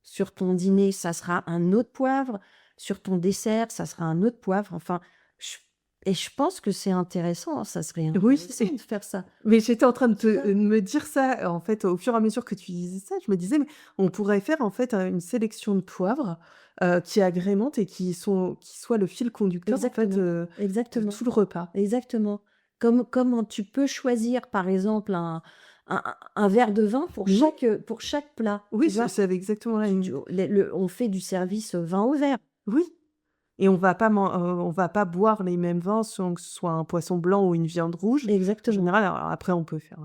sur ton dîner, ça sera un autre poivre. Sur ton dessert, ça sera un autre poivre. Enfin, je et je pense que c'est intéressant, hein, ça serait Oui, intéressant de faire ça. mais j'étais en train de Tu vois? me dire ça, en fait, au fur et à mesure que tu disais ça, je me disais: «Mais on pourrait faire, en fait, une sélection de poivres, qui agrémentent et qui soient le fil conducteur, en fait, Exactement, de exactement. tout le repas». Exactement. Comme tu peux choisir, par exemple, un verre de vin Mais oui, pour chaque plat, oui, tu je vois? savais exactement la même. On fait du service, vin au verre. Oui, et on va pas boire les mêmes vins selon que ce soit un poisson blanc ou une viande rouge. En Exactement. général, alors après on peut faire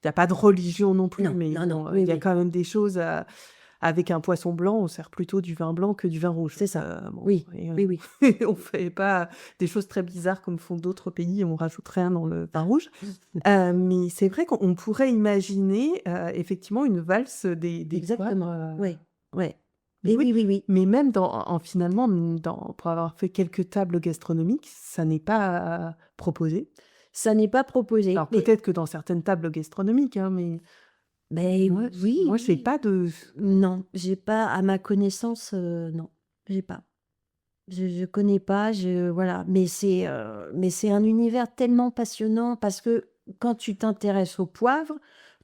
il y a pas de religion non plus, Non, mais non, non, bon, oui, il y a oui, quand même des choses, avec un poisson blanc, on sert plutôt du vin blanc que du vin rouge. c'est ça. Bon, Oui, et oui, oui. on fait pas des choses très bizarres comme font d'autres pays et on rajoute rien dans le vin rouge. Mais c'est vrai qu'on pourrait imaginer, effectivement une valse des poivres, Exactement. Oui, ouais. mais Et oui, oui, oui, oui. mais même finalement, pour avoir fait quelques tables gastronomiques, ça n'est pas proposé. Ça n'est pas proposé, Alors mais peut-être que dans certaines tables gastronomiques, hein, mais moi oui, moi j'ai oui. pas de. Non, j'ai pas à ma connaissance, non, j'ai pas. Je connais pas, voilà, mais c'est un univers tellement passionnant parce que quand tu t'intéresses au poivre,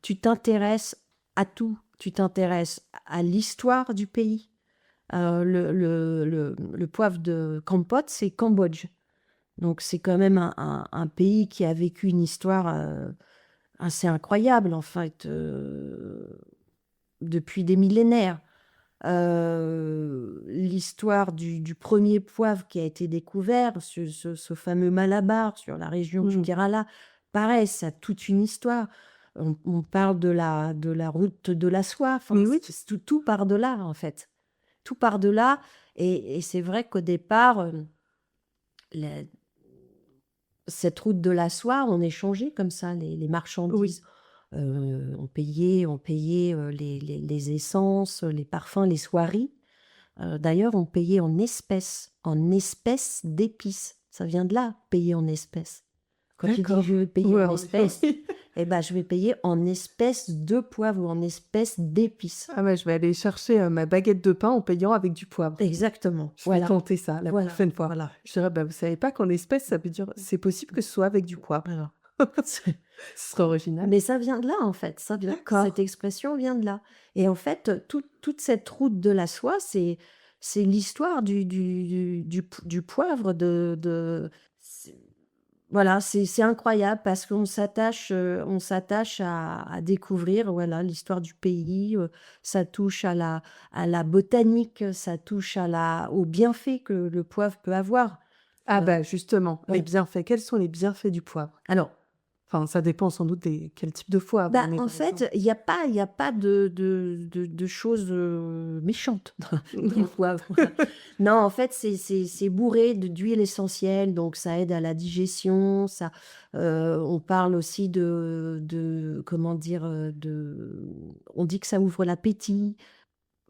tu t'intéresses à tout. Tu t'intéresses à l'histoire du pays. Le poivre de Kampot, c'est Cambodge. Donc c'est quand même un pays qui a vécu une histoire, assez incroyable en fait, depuis des millénaires. L'histoire du 1er poivre qui a été découvert, ce fameux Malabar sur la région du Mmh. Kerala, pareil, ça a toute une histoire. On parle de la route de la soie, enfin, Mais oui, tout part de là, en fait. Tout part de là et c'est vrai qu'au départ, la cette route de la soie, on échangeait comme ça les oui. marchandises. On payait, les essences, les parfums, les soieries. D'ailleurs, on payait en espèces d'épices. Ça vient de là, payer en espèces. Quand tu dis: D'accord. «Je veux payer Ouais, en en effet, espèces», oui. eh ben, je vais payer en espèces de poivre ou en espèces d'épices. Ah ouais, je vais aller chercher, ma baguette de pain en payant avec du poivre. Exactement, Je vais voilà, tenter ça la voilà, prochaine fois. voilà, Je dirais: «Bah, vous savez pas qu'en espèces, ça veut dire c'est possible que ce soit avec du poivre?» voilà. Ce serait original. Mais ça vient de là, en fait, cette D'accord. expression vient de là et en fait, toute cette route de la soie, c'est l'histoire du poivre c'est voilà, c'est incroyable parce on s'attache à découvrir, voilà, l'histoire du pays, ça touche à la botanique, ça touche aux bienfaits que le poivre peut avoir. Ah Heu, bah, justement, les ouais. bienfaits. Quels sont les bienfaits du poivre? Alors Enfin, ça dépend sans doute des quel type de poivre, bah, mais en par exemple. fait, il y a pas de choses, méchantes dans le poivre. Non, en fait, c'est bourré d'huile essentielle, donc ça aide à la digestion, on parle aussi comment dire? On dit que ça ouvre l'appétit.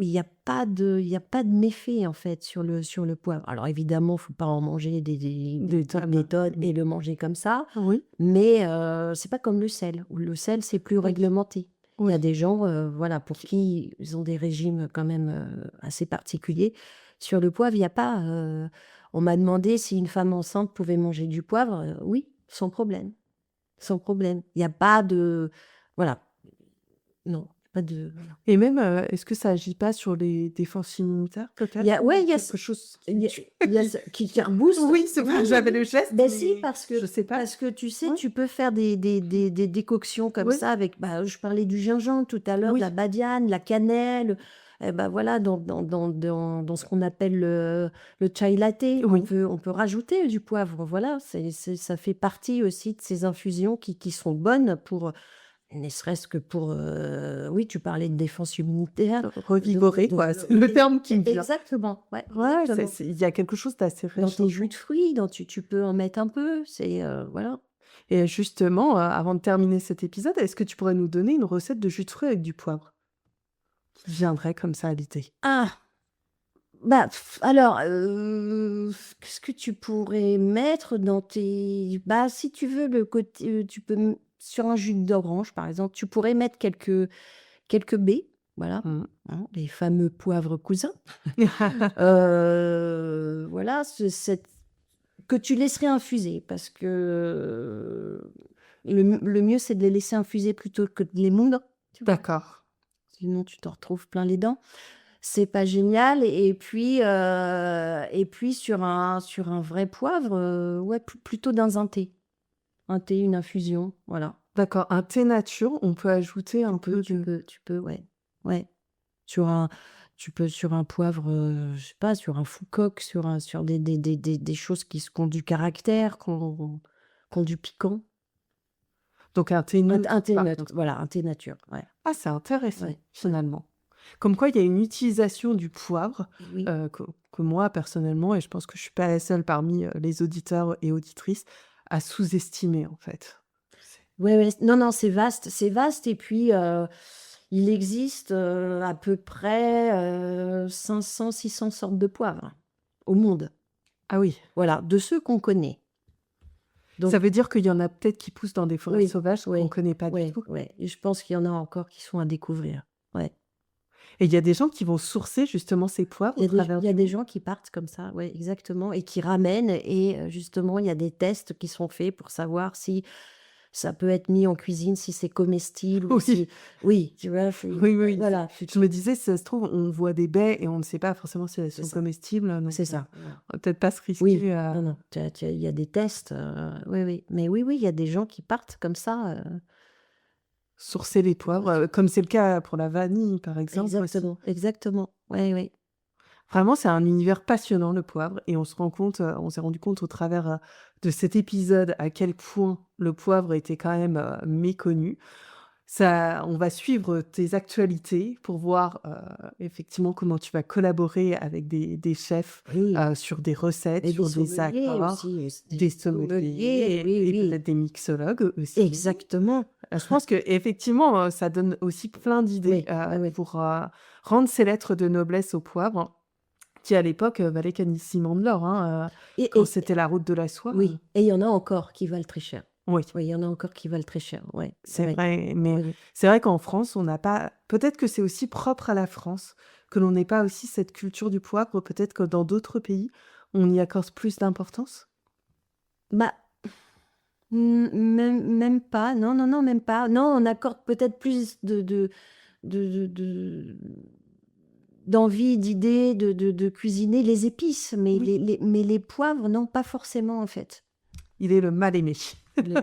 Il y a pas de méfaits, en fait, sur le poivre. Alors évidemment, il faut pas en manger Des des tonnes. méthodes et le manger comme ça, Oui, mais c'est pas comme le sel, où le sel, c'est plus oui, réglementé. Il y oui. a des gens, voilà, pour qui ils ont des régimes quand même, assez particuliers. Sur le poivre, il y a pas, on m'a demandé si une femme enceinte pouvait manger du poivre, oui, sans problème, sans problème. Il y a pas de voilà, non, pas de voilà. Et même, est-ce que ça agit pas sur les défenses immunitaires Il y peut-être? a ouais, Ou quelque chose il qui y a tue? il y a ce qui rebooste. Oui, c'est vrai, Oui, j'avais oui. le geste, Beh, si, mais je sais pas. parce que tu sais, Ouais, tu peux faire des décoctions comme oui, ça avec, bah, je parlais du gingembre tout à l'heure, de oui, la badiane, la cannelle, et bah, voilà, dans ce qu'on appelle le chai latte, Oui. on peut rajouter du poivre, voilà, ça fait partie aussi de ces infusions qui sont bonnes pour, ne serait-ce que pour, oui, tu parlais de défense immunitaire, Revigorer, quoi, c'est le terme qui me vient. exactement, ouais, Ouais, exactement. il y a quelque chose d'assez Dans tes réchauffant. jus de fruits, tu peux en mettre un peu, voilà. Et justement, avant de terminer cet épisode, est-ce que tu pourrais nous donner une recette de jus de fruits avec du poivre? Qui viendrait comme ça à l'idée. Ah! Bah, alors, qu'est-ce que tu pourrais mettre dans tes bah, si tu veux le côté, tu peux sur un jus d'orange, par exemple, tu pourrais mettre quelques baies, voilà, Mmh. hein, les fameux poivres cousins. Voilà, que tu laisserais infuser parce que, le mieux, c'est de les laisser infuser plutôt que de les moudre, tu vois? D'accord. Sinon tu t'en retrouves plein les dents. C'est pas génial et puis sur un vrai poivre, ouais, plutôt dans un thé. Un thé, une infusion, voilà. D'accord, un thé nature, on peut ajouter un peu de Tu peux, ouais. Ouais. Sur un sur un poivre, je sais pas, sur un Foucault, sur des choses qui ont du caractère, qui ont du piquant. donc un thé neutre, Un thé par neutre, contre. voilà, un thé nature, ouais. Ah, c'est intéressant, Ouais, ouais. finalement. Comme quoi, il y a une utilisation du poivre, Oui. que moi, personnellement, et je pense que je suis pas la seule parmi, les auditeurs et auditrices, à sous-estimer, en fait. C'est Ouais, ouais, non, non, c'est vaste et puis, il existe, à peu près, 500-600 sortes de poivres au monde. ah oui, Voilà, de ceux qu'on connaît. Donc ça veut dire qu'il y en a peut-être qui poussent dans des forêts oui, sauvages qu'on oui, connaît pas du ouais, tout? ouais et je pense qu'il y en a encore qui sont à découvrir. Ouais. Et il y a des gens qui vont sourcer justement ces poivres au travers Il y a du des monde? gens qui partent comme ça, ouais, exactement et qui ramènent et justement, il y a des tests qui sont faits pour savoir si ça peut être mis en cuisine, si c'est comestible ou Oui, si oui, tu vois? C'est oui, oui, voilà, je me disais, si ça se trouve, on voit des baies et on ne sait pas forcément si elles c'est sont ça, comestibles, donc c'est ça, voilà. on va peut-être pas se Oui, risquer à non, non, tu as il y a des tests, oui, oui, mais oui, oui, il y a des gens qui partent comme ça, sourcer les poivres, comme c'est le cas pour la vanille, par exemple, aussi. exactement, exactement, ouais, oui. Vraiment, c'est un univers passionnant, le poivre, et on s'est rendu compte au travers, de cet épisode à quel point le poivre était quand même, méconnu. Ça on va suivre tes actualités pour voir, effectivement comment tu vas collaborer avec des chefs, Oui sur des recettes, et des sur des sommeliers accords, aussi, des des sommeliers, sommeliers oui, et oui, peut-être des mixologues aussi. exactement. Je pense qu'effectivement, ça donne aussi plein d'idées, Oui, oui, oui pour, rendre ces lettres de noblesse au poivre qui à l'époque, valait quasiment de l'or, hein, et quand et c'était la route de la soie, oui et il y en a encore qui valent très cher. oui, Oui, il y en a encore qui valent très cher, ouais, c'est ouais, vrai, mais oui, oui. c'est vrai qu'en France, on n'a pas peut-être que c'est aussi propre à la France, que l'on n'ait pas aussi cette culture du poivre, peut-être que dans d'autres pays, on y accorde plus d'importance? Bah, même pas, non, non, non, même pas. Non, on accorde peut-être plus de d'envie, d'idées, de cuisiner les épices, mais Oui, les poivres, non, pas forcément, en fait. il est le mal aimé. Le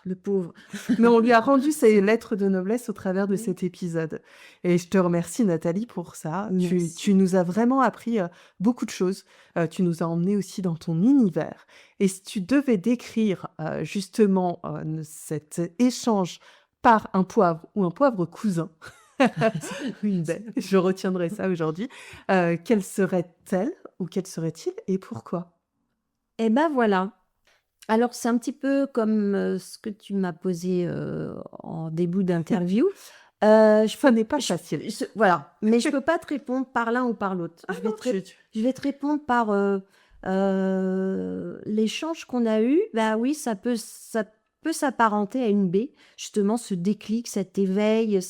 le pauvre. Mais on lui a rendu ses lettres de noblesse au travers de Oui. cet épisode et je te remercie Nathalie pour ça. Tu Merci. nous as vraiment appris, beaucoup de choses. Tu nous as emmenés aussi dans ton univers et si tu devais décrire, justement, ne cet échange par un poivre ou un poivre cousin, une belle, je retiendrai ça aujourd'hui, quelle serait-elle ou quel serait-il et pourquoi? Et ben, voilà. Alors, c'est un petit peu comme, ce que tu m'as posé, en début d'interview. Je Ça peux n'est pas je facile. voilà, mais je peux pas te répondre par l'un ou par l'autre. Ah non, Je vais te répondre par, l'échange qu'on a eu. Bah, oui, ça peut s'apparenter à une baie. Justement, ce déclic, cet éveil,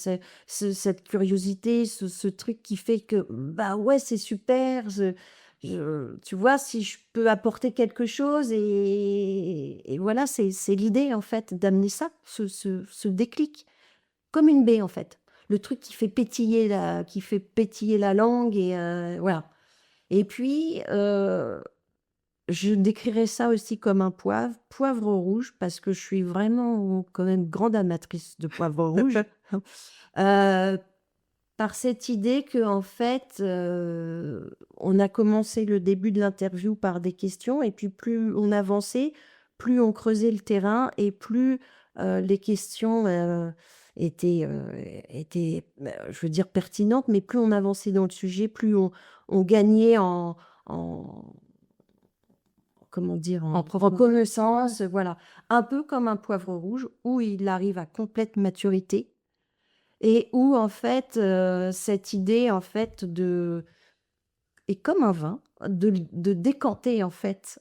cette curiosité, ce truc qui fait que, bah, ouais, c'est super, tu vois, si je peux apporter quelque chose et voilà, c'est l'idée, en fait, d'amener ça, ce déclic. Comme une baie, en fait. Le truc qui fait pétiller la langue et voilà. Et puis, je décrirais ça aussi comme un poivre rouge parce que je suis vraiment quand même grande amatrice de poivre rouge. Heu, Par cette idée que en fait, on a commencé le début de l'interview par des questions et puis plus on avançait, plus on creusait le terrain et plus, les questions, étaient, je veux dire pertinentes, mais plus on avançait dans le sujet, plus on gagnait en comment dire? En En profondeur. connaissance, voilà. Un peu comme un poivre rouge où il arrive à complète maturité et où en fait, cette idée en fait de et comme un vin, de décanter en fait,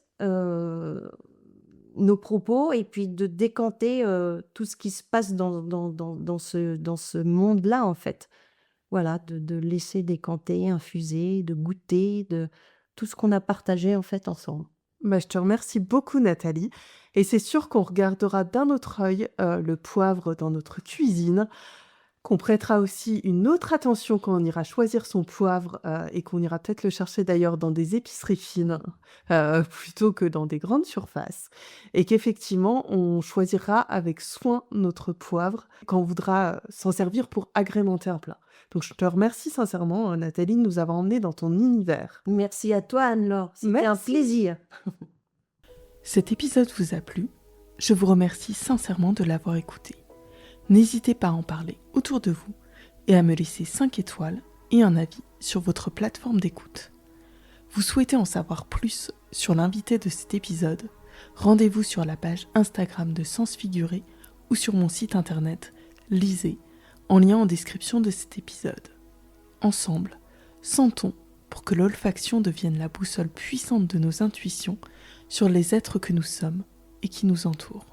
nos propos et puis de décanter, tout ce qui se passe dans ce monde-là en fait. Voilà, de laisser décanter, infuser, de goûter, de tout ce qu'on a partagé en fait ensemble. Bah, je te remercie beaucoup, Nathalie. Et c'est sûr qu'on regardera d'un autre œil le poivre dans notre cuisine, qu'on prêtera aussi une autre attention quand on ira choisir son poivre et qu'on ira peut-être le chercher d'ailleurs dans des épiceries fines plutôt que dans des grandes surfaces. Et qu'effectivement, on choisira avec soin notre poivre quand on voudra s'en servir pour agrémenter un plat. Donc je te remercie sincèrement, Nathalie, de nous avoir emmenés dans ton univers. Merci à toi Anne-Laure, c'était un Merci. plaisir. Cet épisode vous a plu? Je vous remercie sincèrement de l'avoir écouté. N'hésitez pas à en parler autour de vous et à me laisser 5 étoiles et un avis sur votre plateforme d'écoute. Vous souhaitez en savoir plus sur l'invité de cet épisode? Rendez-vous sur la page Instagram de Sens Figuré ou sur mon site internet Lisez, en lien en description de cet épisode. Ensemble, sentons pour que l'olfaction devienne la boussole puissante de nos intuitions sur les êtres que nous sommes et qui nous entourent.